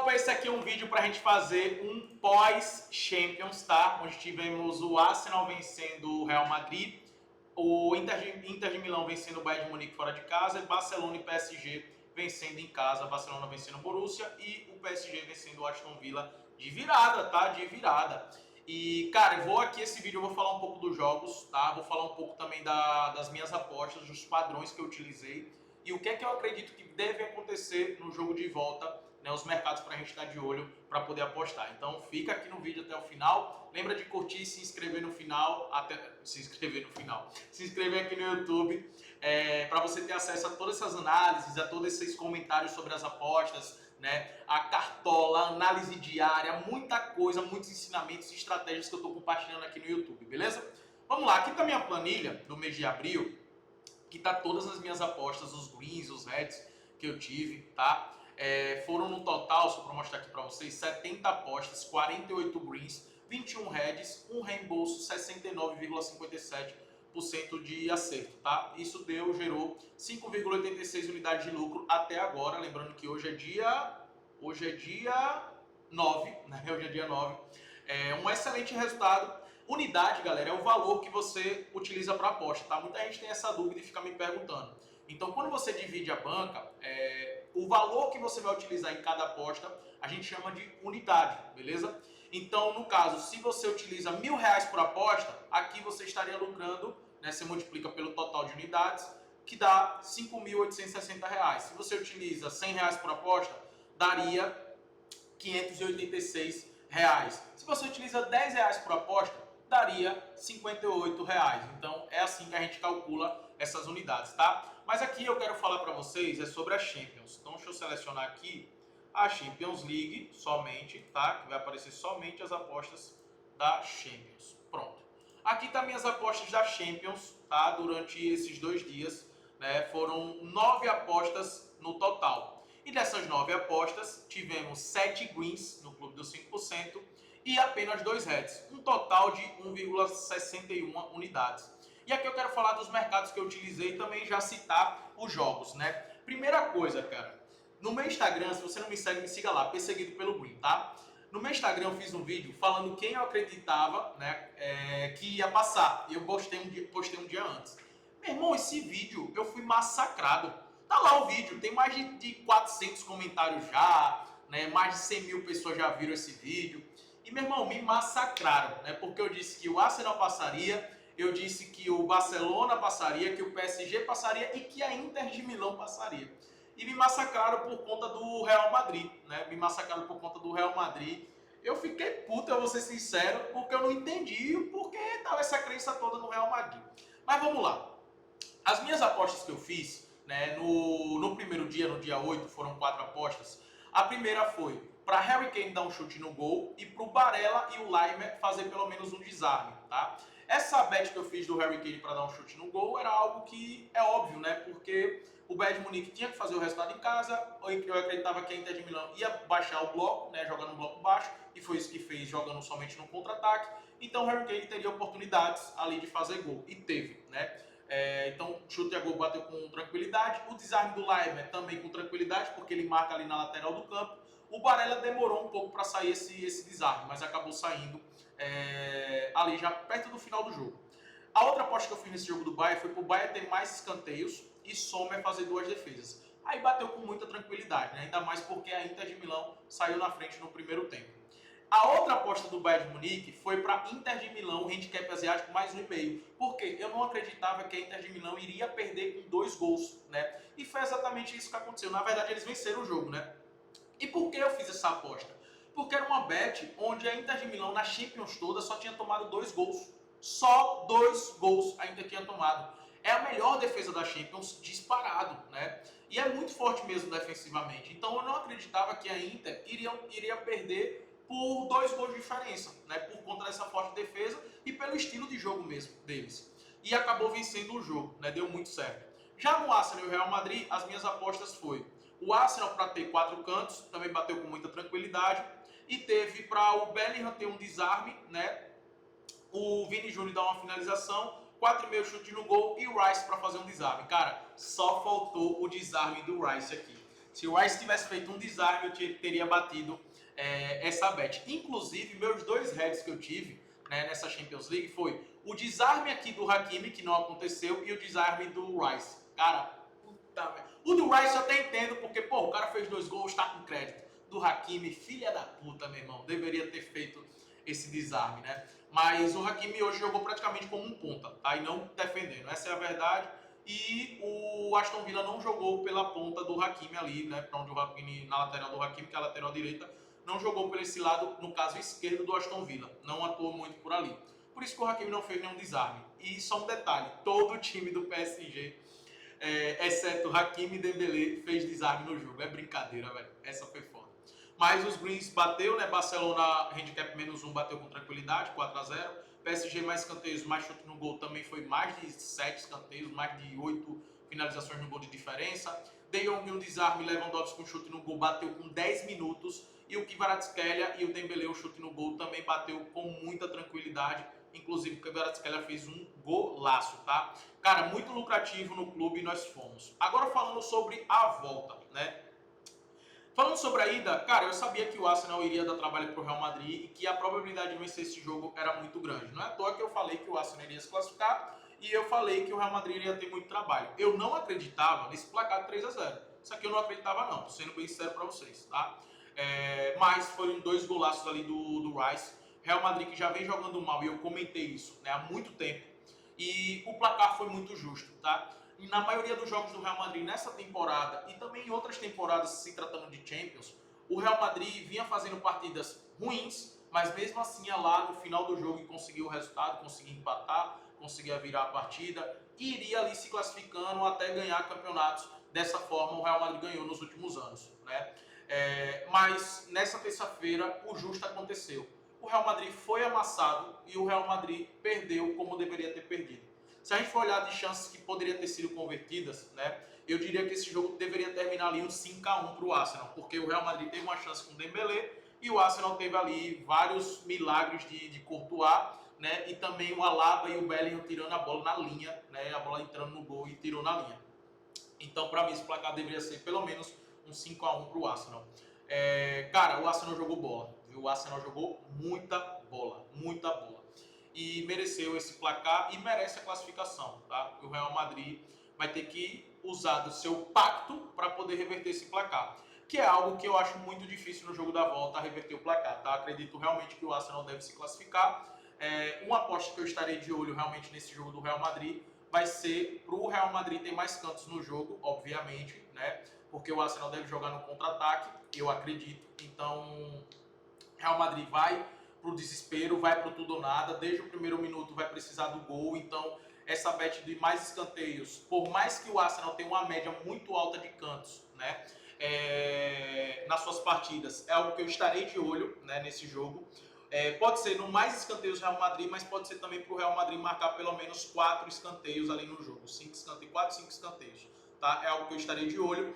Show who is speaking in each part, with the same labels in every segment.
Speaker 1: tropa, esse aqui é um vídeo para a gente fazer um pós-Champions, tá? Onde tivemos o Arsenal vencendo o Real Madrid, o Inter de Milão vencendo o Bayern de Munique fora de casa, e Barcelona e PSG vencendo em casa, Barcelona vencendo o Borussia e o PSG vencendo o Aston Villa de virada, tá? De virada. E, cara, eu vou aqui, esse vídeo eu vou falar um pouco dos jogos, tá? Vou falar um pouco também das minhas apostas, dos padrões que eu utilizei e o que é que eu acredito que deve acontecer no jogo de volta, né, os mercados para a gente estar de olho para poder apostar. Então fica aqui no vídeo até o final. Lembra de curtir e se inscrever no final, se inscrever aqui no YouTube, para você ter acesso a todas essas análises, a todos esses comentários sobre as apostas, né, a cartola, a análise diária, muita coisa, muitos ensinamentos e estratégias que eu estou compartilhando aqui no YouTube, beleza? Vamos lá, aqui está a minha planilha do mês de abril, que tá todas as minhas apostas, os greens, os reds que eu tive, tá? Foram no total, só para mostrar aqui para vocês, 70 apostas, 48 greens, 21 reds, um reembolso, 69,57% de acerto, tá? Isso gerou 5,86 unidades de lucro até agora, lembrando que hoje é dia 9, né? Hoje é dia 9. Um excelente resultado. Unidade, galera, é o valor que você utiliza para aposta, tá? Muita gente tem essa dúvida e fica me perguntando. Então, quando você divide a banca, o valor que você vai utilizar em cada aposta, a gente chama de unidade, beleza? Então, no caso, se você utiliza R$1.000 por aposta, aqui você estaria lucrando, né? Você multiplica pelo total de unidades, que dá R$5.860. Se você utiliza R$100 por aposta, daria R$586. Se você utiliza R$10 por aposta, daria R$58. Então é assim que a gente calcula essas unidades, tá? Mas aqui eu quero falar para vocês sobre a Champions. Então deixa eu selecionar aqui a Champions League somente, tá? Que vai aparecer somente as apostas da Champions. Pronto. Aqui tá minhas apostas da Champions, tá? Durante esses 2 dias, né? Foram 9 apostas no total. E dessas 9 apostas, tivemos 7 greens no clube dos 5%, e apenas 2 reds, um total de 1,61 unidades. E aqui eu quero falar dos mercados que eu utilizei e também já citar os jogos, né? Primeira coisa, cara, no meu Instagram, se você não me segue, me siga lá, perseguido pelo Green, tá? No meu Instagram eu fiz um vídeo falando quem eu acreditava, né, que ia passar, e eu postei um dia antes. Meu irmão, esse vídeo eu fui massacrado. Tá lá o vídeo, tem mais de 400 comentários já, né? Mais de 100 mil pessoas já viram esse vídeo. E, meu irmão, me massacraram, né? Porque eu disse que o Arsenal passaria, eu disse que o Barcelona passaria, que o PSG passaria e que a Inter de Milão passaria. E me massacraram por conta do Real Madrid, né? Me massacraram por conta do Real Madrid. Eu fiquei puto, eu vou ser sincero, porque eu não entendi o porquê tava essa crença toda no Real Madrid. Mas vamos lá. As minhas apostas que eu fiz, né, no primeiro dia, no dia 8, foram 4 apostas. A primeira foi para Harry Kane dar um chute no gol e para o Barella e o Laimer fazer pelo menos um desarme, tá? Essa bet que eu fiz do Harry Kane para dar um chute no gol era algo que é óbvio, né? Porque o Bayern de Munique tinha que fazer o resultado em casa, eu acreditava que a Inter de Milão ia baixar o bloco, né, jogando um bloco baixo, e foi isso que fez, jogando somente no contra-ataque. Então o Harry Kane teria oportunidades ali de fazer gol, e teve, né? Então, chute a gol bateu com tranquilidade. O desarme do Laimer também com tranquilidade, porque ele marca ali na lateral do campo. O Barella demorou um pouco para sair esse desarme, mas acabou saindo ali já perto do final do jogo. A outra aposta que eu fiz nesse jogo do Bayern foi para o Bayern ter mais escanteios e Sommer fazer 2 defesas. Aí bateu com muita tranquilidade, né? Ainda mais porque a Inter de Milão saiu na frente no primeiro tempo. A outra aposta do Bayern de Munique foi para Inter de Milão, handicap asiático mais 1,5. Por quê? Eu não acreditava que a Inter de Milão iria perder com 2 gols, né? E foi exatamente isso que aconteceu. Na verdade, eles venceram o jogo, né? E por que eu fiz essa aposta? Porque era uma bet onde a Inter de Milão, na Champions toda, só tinha tomado 2 gols. Só 2 gols a Inter tinha tomado. É a melhor defesa da Champions disparado, né? E é muito forte mesmo defensivamente. Então eu não acreditava que a Inter iria perder por 2 gols de diferença, né? Por conta dessa forte defesa e pelo estilo de jogo mesmo deles. E acabou vencendo o jogo, né? Deu muito certo. Já no Arsenal e o Real Madrid, as minhas apostas foi o Arsenal para ter 4 cantos, também bateu com muita tranquilidade. E teve para o Bellingham ter um desarme, né? O Vini Júnior dar uma finalização, 4,5 chute no gol e o Rice para fazer um desarme. Cara, só faltou o desarme do Rice aqui. Se o Rice tivesse feito um desarme, eu teria batido essa bet. Inclusive, meus 2 heads que eu tive, né, nessa Champions League foi o desarme aqui do Hakimi, que não aconteceu, e o desarme do Rice. Cara, puta merda. O do Rice eu até entendo, porque, pô, o cara fez 2 gols, tá com crédito. Do Hakimi, filha da puta, meu irmão. Deveria ter feito esse desarme, né? Mas o Hakimi hoje jogou praticamente como um ponta, tá? E não defendendo. Essa é a verdade. E o Aston Villa não jogou pela ponta do Hakimi ali, né? Pra onde o Hakimi, na lateral do Hakimi, que é a lateral direita, não jogou por esse lado, no caso esquerdo do Aston Villa. Não atuou muito por ali. Por isso que o Hakimi não fez nenhum desarme. E só um detalhe, todo o time do PSG, exceto o Hakimi e Dembélé, fez desarme no jogo. É brincadeira, velho. Essa foi foda. Mas os Greens bateu, né? Barcelona, handicap -1, bateu com tranquilidade, 4-0. PSG mais escanteios, mais chute no gol, também foi mais de 7 escanteios, mais de 8 finalizações no gol de diferença. De Jong, um desarme, Lewandowski com chute no gol, bateu com 10 minutos. E o Kvaratskhelia e o Dembélé, o chute no gol, também bateu com muita tranquilidade. Inclusive, o Kvaratskhelia fez um golaço, tá? Cara, muito lucrativo no clube e nós fomos. Agora falando sobre a volta, né? Falando sobre a ida, cara, eu sabia que o Arsenal iria dar trabalho pro Real Madrid e que a probabilidade de vencer esse jogo era muito grande. Não é à toa que eu falei que o Arsenal iria se classificar e eu falei que o Real Madrid iria ter muito trabalho. Eu não acreditava nesse placar de 3-0. Isso aqui eu não acreditava não, tô sendo bem sincero pra vocês, tá? Mas foram 2 golaços ali do Rice. Real Madrid que já vem jogando mal e eu comentei isso, né, há muito tempo. E o placar foi muito justo, tá? E na maioria dos jogos do Real Madrid nessa temporada e também em outras temporadas se tratando de Champions, o Real Madrid vinha fazendo partidas ruins, mas mesmo assim ia lá no final do jogo e conseguia o resultado, conseguia empatar, conseguia virar a partida e iria ali se classificando até ganhar campeonatos. Dessa forma o Real Madrid ganhou nos últimos anos, né? Mas nessa terça-feira o justo aconteceu. O Real Madrid foi amassado e o Real Madrid perdeu como deveria ter perdido. Se a gente for olhar de chances que poderiam ter sido convertidas, né, eu diria que esse jogo deveria terminar ali um 5-1 para o Arsenal, porque o Real Madrid teve uma chance com o Dembélé e o Arsenal teve ali vários milagres de Courtois, né, e também o Alaba e o Bellingham tirando a bola na linha, né, a bola entrando no gol e tirou na linha. Então, para mim, esse placar deveria ser pelo menos um 5-1 para o Arsenal. Cara, o Arsenal jogou bola, viu? O Arsenal jogou muita bola, muita bola. E mereceu esse placar e merece a classificação, tá? O Real Madrid vai ter que usar do seu pacto para poder reverter esse placar, que é algo que eu acho muito difícil no jogo da volta, reverter o placar, tá? Acredito realmente que o Arsenal deve se classificar. Uma aposta que eu estarei de olho realmente nesse jogo do Real Madrid vai ser para o Real Madrid ter mais cantos no jogo, obviamente, né? Porque o Arsenal deve jogar no contra-ataque, eu acredito. Então, Real Madrid vai pro desespero, vai pro tudo ou nada, desde o primeiro minuto vai precisar do gol, então essa bet de mais escanteios, por mais que o Arsenal tenha uma média muito alta de cantos, né, nas suas partidas, é algo que eu estarei de olho, né, nesse jogo. Pode ser no mais escanteios do Real Madrid, mas pode ser também para o Real Madrid marcar pelo menos 4 escanteios ali no jogo, 4, 5 escanteios, tá? É algo que eu estarei de olho.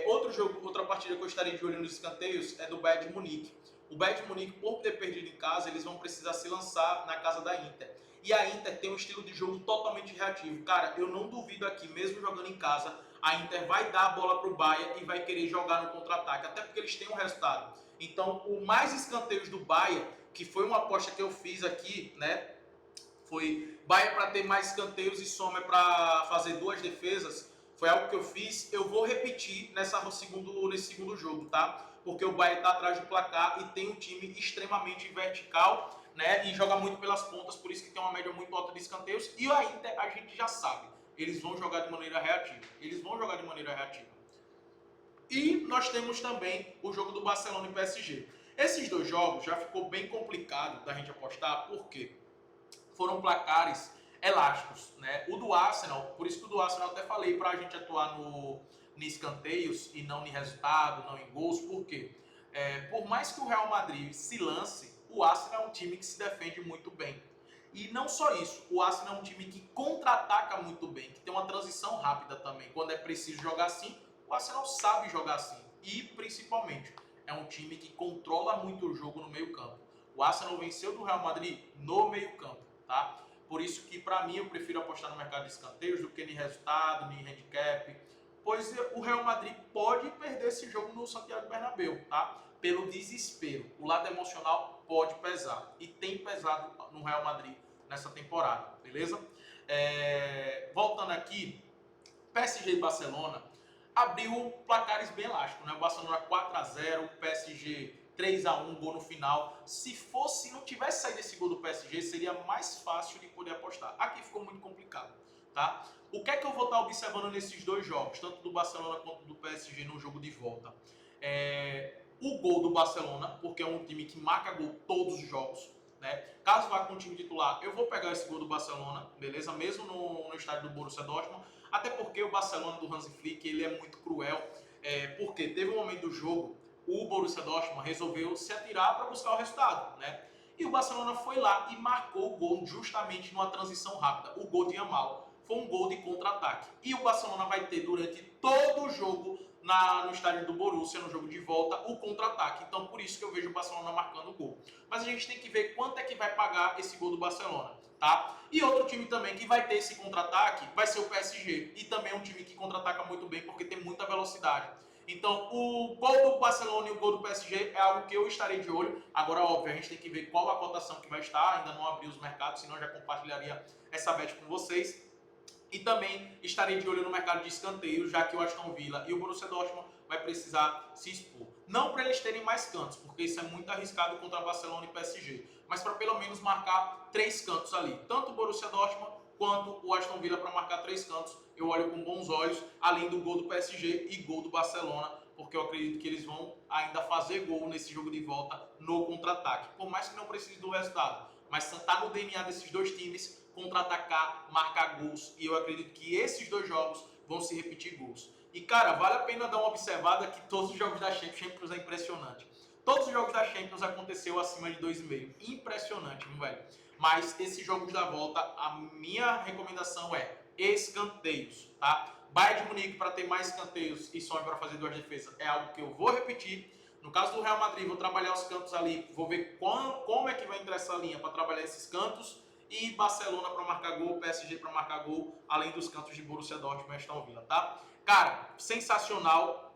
Speaker 1: Outra partida que eu estarei de olho nos escanteios é do Bayern de Munique. O Bayern de Munique, por ter perdido em casa, eles vão precisar se lançar na casa da Inter. E a Inter tem um estilo de jogo totalmente reativo. Cara, eu não duvido aqui, mesmo jogando em casa, a Inter vai dar a bola pro Bayern e vai querer jogar no contra-ataque, até porque eles têm um resultado. Então, o mais escanteios do Bayern, que foi uma aposta que eu fiz aqui, né? Foi Bayern para ter mais escanteios e Sommer para fazer 2 defesas. Foi algo que eu fiz. Eu vou repetir nesse segundo jogo, tá? Porque o Bayern está atrás do placar e tem um time extremamente vertical, né? E joga muito pelas pontas, por isso que tem uma média muito alta de escanteios. E a Inter, a gente já sabe, eles vão jogar de maneira reativa. Eles vão jogar de maneira reativa. E nós temos também o jogo do Barcelona e PSG. Esses 2 jogos já ficou bem complicado da gente apostar, porque foram placares elásticos, né? O do Arsenal, por isso que o do Arsenal eu até falei para a gente atuar em escanteios e não em resultado, não em gols, porque por mais que o Real Madrid se lance, o Arsenal é um time que se defende muito bem. E não só isso, o Arsenal é um time que contra-ataca muito bem, que tem uma transição rápida também. Quando é preciso jogar assim, o Arsenal sabe jogar assim. E, principalmente, é um time que controla muito o jogo no meio-campo. O Arsenal venceu do Real Madrid no meio-campo, tá? Por isso que, para mim, eu prefiro apostar no mercado de escanteios do que em resultado, nem handicap. pois o Real Madrid pode perder esse jogo no Santiago Bernabéu, tá? Pelo desespero. O lado emocional pode pesar e tem pesado no Real Madrid nessa temporada, beleza? Voltando aqui, PSG e Barcelona abriu placares bem elásticos, né? O Barcelona 4-0, o PSG 3-1, gol no final. Se não tivesse saído esse gol do PSG, seria mais fácil de poder apostar. Aqui ficou muito complicado, tá? O que é que eu vou estar observando nesses dois jogos, tanto do Barcelona quanto do PSG no jogo de volta? O gol do Barcelona, porque é um time que marca gol todos os jogos, né? Caso vá com o time titular, eu vou pegar esse gol do Barcelona, beleza? Mesmo no estádio do Borussia Dortmund, até porque o Barcelona do Hansi Flick, ele é muito cruel, porque teve um momento do jogo, o Borussia Dortmund resolveu se atirar para buscar o resultado, né? E o Barcelona foi lá e marcou o gol justamente numa transição rápida, o gol de Yamal. Foi um gol de contra-ataque. E o Barcelona vai ter durante todo o jogo no estádio do Borussia, no jogo de volta, o contra-ataque. Então, por isso que eu vejo o Barcelona marcando o gol. Mas a gente tem que ver quanto é que vai pagar esse gol do Barcelona, tá? E outro time também que vai ter esse contra-ataque vai ser o PSG. E também é um time que contra-ataca muito bem porque tem muita velocidade. Então, o gol do Barcelona e o gol do PSG é algo que eu estarei de olho. Agora, óbvio, a gente tem que ver qual a cotação que vai estar. Ainda não abri os mercados, senão eu já compartilharia essa bet com vocês. E também estarei de olho no mercado de escanteios, já que o Aston Villa e o Borussia Dortmund vai precisar se expor. Não para eles terem mais cantos, porque isso é muito arriscado contra Barcelona e PSG, mas para pelo menos marcar 3 cantos ali. Tanto o Borussia Dortmund quanto o Aston Villa para marcar 3 cantos, eu olho com bons olhos, além do gol do PSG e gol do Barcelona, porque eu acredito que eles vão ainda fazer gol nesse jogo de volta no contra-ataque. Por mais que não precise do resultado, mas está no DNA desses dois times contra-atacar, marcar gols, e eu acredito que esses dois jogos vão se repetir gols. E cara, vale a pena dar uma observada que todos os jogos da Champions é impressionante. Todos os jogos da Champions aconteceu acima de 2,5. Impressionante, meu velho. Mas esses jogos da volta, a minha recomendação é escanteios, tá? Bayern de Munique para ter mais escanteios e sonho para fazer 2 defesas é algo que eu vou repetir. No caso do Real Madrid, vou trabalhar os cantos ali, vou ver como é que vai entrar essa linha para trabalhar esses cantos. E Barcelona para marcar gol, PSG para marcar gol, além dos cantos de Borussia Dortmund e Aston Villa, tá? Cara, sensacional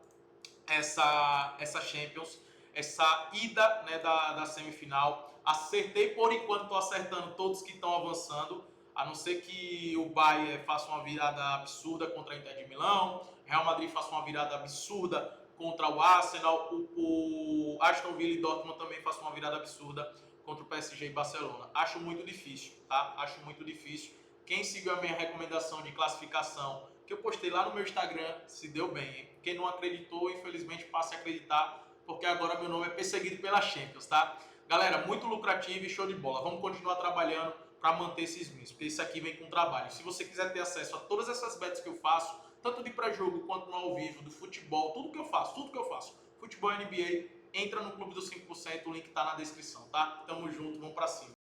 Speaker 1: essa Champions, essa ida, né, da semifinal. Acertei por enquanto, tô acertando todos que estão avançando, a não ser que o Bayern faça uma virada absurda contra a Inter de Milão, Real Madrid faça uma virada absurda contra o Arsenal, o Aston Villa e Dortmund também façam uma virada absurda contra o PSG e Barcelona. Acho muito difícil, tá? Acho muito difícil. Quem seguiu a minha recomendação de classificação, que eu postei lá no meu Instagram, se deu bem, hein? Quem não acreditou, infelizmente, passe a acreditar, porque agora meu nome é perseguido pela Champions, tá? Galera, muito lucrativo e show de bola. Vamos continuar trabalhando para manter esses wins, porque isso aqui vem com trabalho. Se você quiser ter acesso a todas essas bets que eu faço, tanto de pré-jogo quanto no ao vivo, do futebol, tudo que eu faço, futebol NBA, entra no Clube dos 5%, o link tá na descrição, tá? Tamo junto, vamos pra cima.